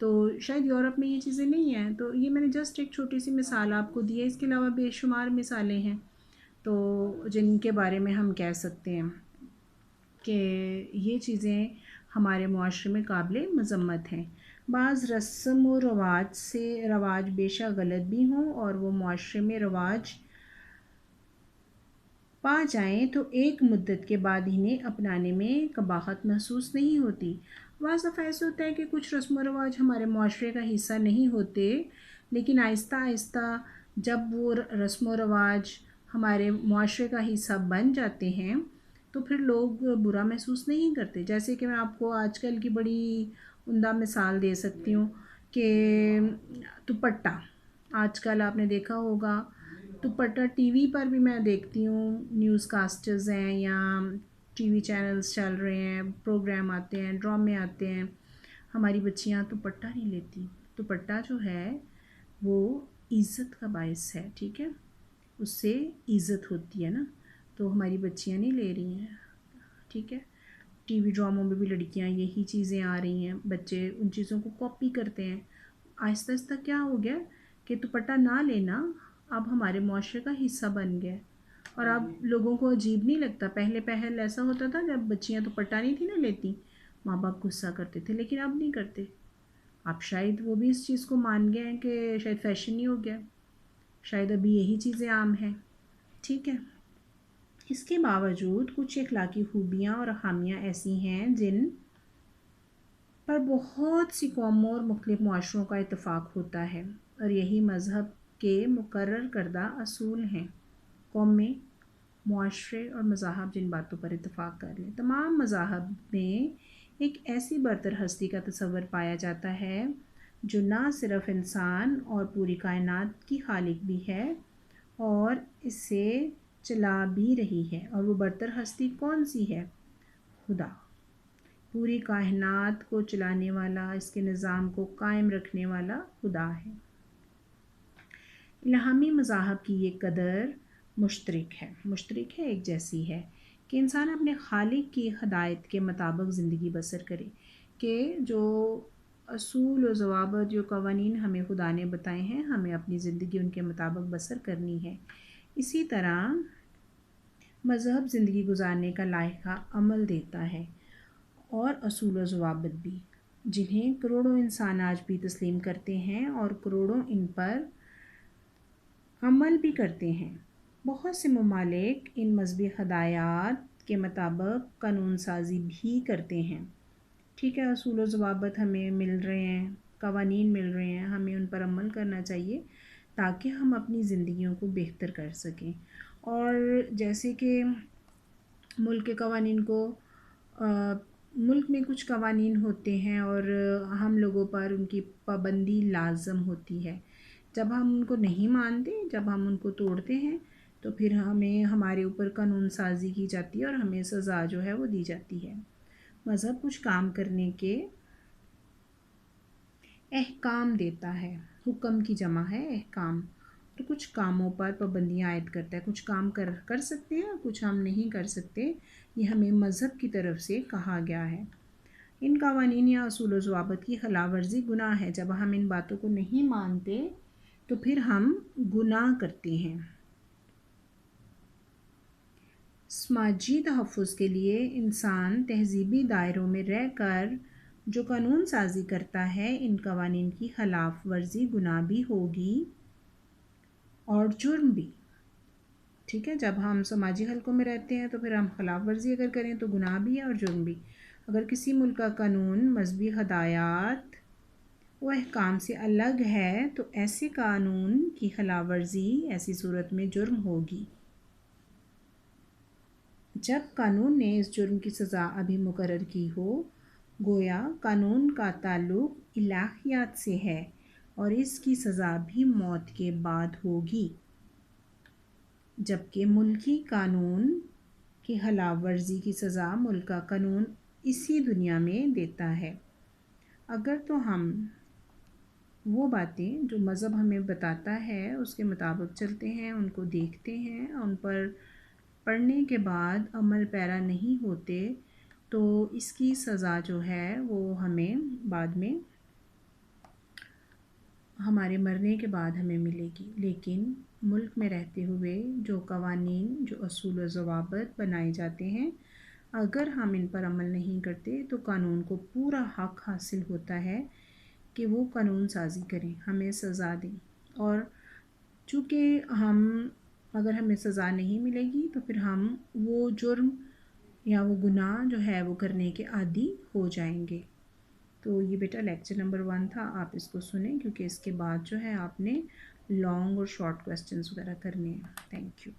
تو شاید یورپ میں یہ چیزیں نہیں ہیں. تو یہ میں نے جسٹ ایک چھوٹی سی مثال آپ کو دی ہے. اس کے علاوہ بے شمار مثالیں ہیں تو جن کے بارے میں ہم کہہ سکتے ہیں کہ یہ چیزیں ہمارے معاشرے میں قابل مذمت ہیں. بعض رسم و رواج بے شک غلط بھی ہوں اور وہ معاشرے میں رواج پا جائیں تو ایک مدت کے بعد انہیں اپنانے میں قباحت محسوس نہیں ہوتی. بعض دفعہ ایسے ہوتا ہے کہ کچھ رسم و رواج ہمارے معاشرے کا حصہ نہیں ہوتے، لیکن آہستہ آہستہ جب وہ رسم و رواج ہمارے معاشرے کا حصہ بن جاتے ہیں تو پھر لوگ برا محسوس نہیں کرتے. جیسے کہ میں آپ کو آج کل کی بڑی عمدہ مثال دے سکتی ہوں کہ دوپٹہ. آج کل آپ نے دیکھا ہوگا دوپٹہ ٹی وی پر بھی میں دیکھتی ہوں، نیوز کاسٹرز ہیں یا ٹی وی چینلز چل رہے ہیں، پروگرام آتے ہیں، ڈرامے آتے ہیں. ہماری بچیاں دوپٹہ نہیں لیتی. دوپٹہ جو ہے وہ عزت کا باعث ہے، ٹھیک ہے، اس سے عزت ہوتی ہے نا. تو ہماری بچیاں نہیں لے رہی ہیں، ٹھیک ہے. ٹی وی ڈراموں میں بھی لڑکیاں یہی چیزیں آ رہی ہیں، بچے ان چیزوں کو کاپی کرتے ہیں. آہستہ آہستہ کیا ہو گیا کہ دوپٹہ نہ لینا اب ہمارے معاشرے کا حصہ بن گیا. اور اب لوگوں کو عجیب نہیں لگتا. پہل ایسا ہوتا تھا جب بچیاں دوپٹہ نہیں تھی نہ لیتی، ماں باپ غصہ کرتے تھے، لیکن اب نہیں کرتے. اب شاید وہ بھی اس چیز کو مان گئے ہیں کہ شاید فیشن ہی ہو گیا، شاید ابھی یہی چیزیں عام ہیں، ٹھیک ہے. اس کے باوجود کچھ اخلاقی خوبیاں اور خامیاں ایسی ہیں جن پر بہت سی قوموں اور مختلف معاشروں کا اتفاق ہوتا ہے، اور یہی مذہب کے مقرر کردہ اصول ہیں. قومیں، معاشرے اور مذاہب جن باتوں پر اتفاق کر لیں. تمام مذاہب میں ایک ایسی برتر ہستی کا تصور پایا جاتا ہے جو نہ صرف انسان اور پوری کائنات کی خالق بھی ہے اور اسے چلا بھی رہی ہے. اور وہ برتر ہستی کون سی ہے؟ خدا. پوری کائنات کو چلانے والا، اس کے نظام کو قائم رکھنے والا خدا ہے. الہامی مذاہب کی یہ قدر مشترک ہے، ایک جیسی ہے کہ انسان اپنے خالق کی ہدایت کے مطابق زندگی بسر کرے. کہ جو اصول و ضوابط، جو قوانین ہمیں خدا نے بتائے ہیں، ہمیں اپنی زندگی ان کے مطابق بسر کرنی ہے. اسی طرح مذہب زندگی گزارنے کا لائحہ عمل دیتا ہے اور اصول و ضوابط بھی، جنہیں کروڑوں انسان آج بھی تسلیم کرتے ہیں اور کروڑوں ان پر عمل بھی کرتے ہیں. بہت سے ممالک ان مذہبی ہدایات کے مطابق قانون سازی بھی کرتے ہیں، ٹھیک ہے. اصول و ضوابط ہمیں مل رہے ہیں، قوانین مل رہے ہیں، ہمیں ان پر عمل کرنا چاہیے تاکہ ہم اپنی زندگیوں کو بہتر کر سکیں. اور جیسے کہ ملک کے قوانین کو ملک میں کچھ قوانین ہوتے ہیں اور ہم لوگوں پر ان کی پابندی لازم ہوتی ہے. جب ہم ان کو نہیں مانتے، جب ہم ان کو توڑتے ہیں تو پھر ہمیں ہمارے اوپر قانون سازی کی جاتی ہے اور ہمیں سزا جو ہے وہ دی جاتی ہے. مذہب کچھ کام کرنے کے احکام دیتا ہے. حکم کی جمع ہے احکام. تو کچھ کاموں پر پابندیاں عائد کرتا ہے. کچھ کام کر سکتے ہیں اور کچھ ہم نہیں کر سکتے، یہ ہمیں مذہب کی طرف سے کہا گیا ہے. ان قوانین یا اصول و ضوابط کی خلاف ورزی گناہ ہے. جب ہم ان باتوں کو نہیں مانتے تو پھر ہم گناہ کرتے ہیں. سماجی تحفظ کے لیے انسان تہذیبی دائروں میں رہ کر جو قانون سازی کرتا ہے، ان قوانین کی خلاف ورزی گناہ بھی ہوگی اور جرم بھی، ٹھیک ہے. جب ہم سماجی حلقوں میں رہتے ہیں تو پھر ہم خلاف ورزی اگر کریں تو گناہ بھی ہے اور جرم بھی. اگر کسی ملک کا قانون مذہبی ہدایات و احکام سے الگ ہے تو ایسے قانون کی خلاف ورزی ایسی صورت میں جرم ہوگی. جب قانون نے اس جرم کی سزا ابھی مقرر کی ہو، گویا قانون کا تعلق الہیات سے ہے اور اس کی سزا بھی موت کے بعد ہوگی، جبکہ ملکی قانون کی خلاف ورزی کی سزا ملک کا قانون اسی دنیا میں دیتا ہے. اگر تو ہم وہ باتیں جو مذہب ہمیں بتاتا ہے اس کے مطابق چلتے ہیں، ان کو دیکھتے ہیں، ان پر پڑھنے کے بعد عمل پیرا نہیں ہوتے تو اس کی سزا جو ہے وہ ہمیں بعد میں ہمارے مرنے کے بعد ہمیں ملے گی، لیکن ملک میں رہتے ہوئے جو قوانین، جو اصول و ضوابط بنائے جاتے ہیں، اگر ہم ان پر عمل نہیں کرتے تو قانون کو پورا حق حاصل ہوتا ہے کہ وہ قانون سازی کریں، ہمیں سزا دیں، اور چونکہ اگر ہمیں سزا نہیں ملے گی تو پھر ہم وہ جرم یا وہ گناہ جو ہے وہ کرنے کے عادی ہو جائیں گے۔ تو یہ بیٹا لیکچر نمبر 1 تھا، آپ اس کو سنیں کیونکہ اس کے بعد جو ہے آپ نے لانگ اور شارٹ کویسچنز وغیرہ کرنے ہیں۔ Thank you.